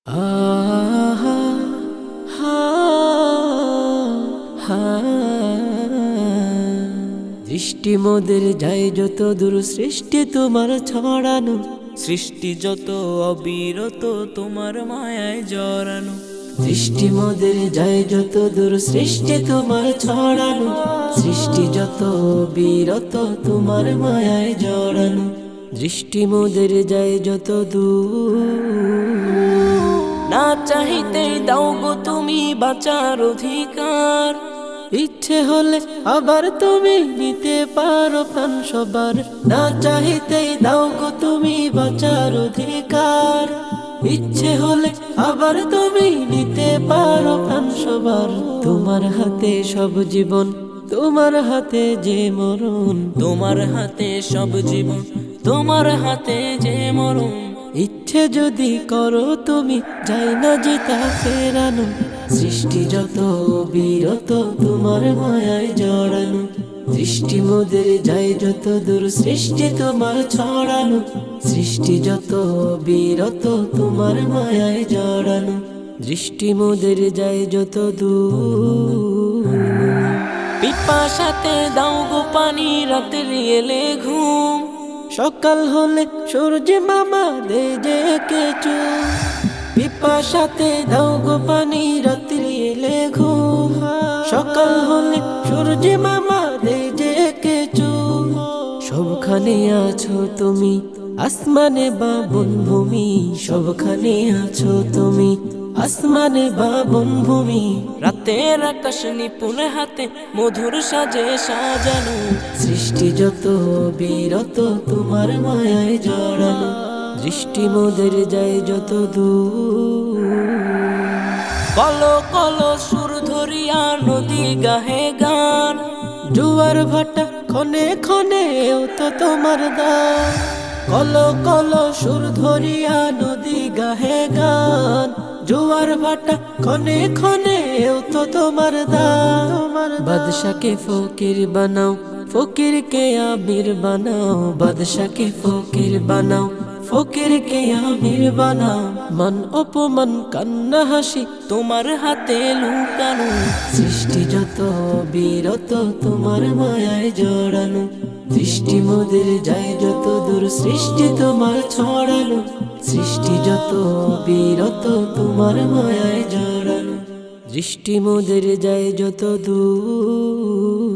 আহা হা হা দৃষ্টি মোদের যায় যত দূর সৃষ্টি তোমার ছড়ানো, সৃষ্টি যত অবিরত তোমার মায়ায় জড়ানো। দৃষ্টি মোদের যায় যত দূর সৃষ্টি তোমার ছড়ানো, সৃষ্টি যত বিরত তোমার মায়ায় জড়ানো। দৃষ্টি মোদের যায় যত দূর, না চাহিতেই দাও গো তুমি বাঁচার অধিকার। ইচ্ছে হলে আবার তুমি নিতে পারো প্রাণ সবার। না চাহিতেই দাও গো তুমি বাঁচার অধিকার। ইচ্ছে হলে আবার তুমি নিতে পারো প্রাণ সবার। তোমার হাতে সব জীবন, তোমার হাতে যে মরণ। তোমার হাতে সব জীবন, তোমার হাতে যে মরণ। ইচ্ছে যদি করো তুমি যাই না যেতা ফেরানো। সৃষ্টি যত বিরত তোমার মায়ায় জড়ানো, দৃষ্টি মোদের যায় যত দূর সৃষ্টি তোমার ছড়ানো। সৃষ্টি যত বিরত তোমার মায়ায় জড়ানো, দৃষ্টি মোদের যায় যত দূর। পিপাসাতে দাও গো পানি রাতের এলে ঘুম। সকাল হলে সূর্য মামা দে যে কেচু। পিপাসাতে দাও গো পানি রাত্রি এলে ঘুম। সকাল হলে সূর্য মামা দে যে কেচু। সবখানে আছো তুমি আসমানে বা বনভূমি। সবখানে আছো তুমি আসমানে বা বনভূমি। রাতের আকাশ নিপুণ হাতে মধুর সাজে সাজানো। সৃষ্টি যত বিরত তোমার মায়ায় জড়ানো, দৃষ্টি মোদের যায় যত দূর। কলো কলো সুর ধরিয়া নদী গাহে গান। জোয়ার ভাটা ক্ষণে ক্ষণেও তো তোমার দান। কলো কলো সুর ধরিয়া নদী গাহে গান। জোয়ার ভাটা ক্ষণে ক্ষণেও তো তোমার দান। বাদশাকে ফকির বানাও, ফকিরকে আমির বানাও। বাদশাকে ফকির বানাও, ফকিরকে আমির বানাও। মান অপমান কান্না হাসি তোমার হাতে লুকানো। সৃষ্টি যত বিরত তোমার মায়ায় জড়ানো, দৃষ্টি মোদের যায় যত দূর সৃষ্টি তোমার ছড়ানো। সৃষ্টি যত বিরত তোমার মায়ায় জড়ানো, দৃষ্টি মোদের যায় যত দূর।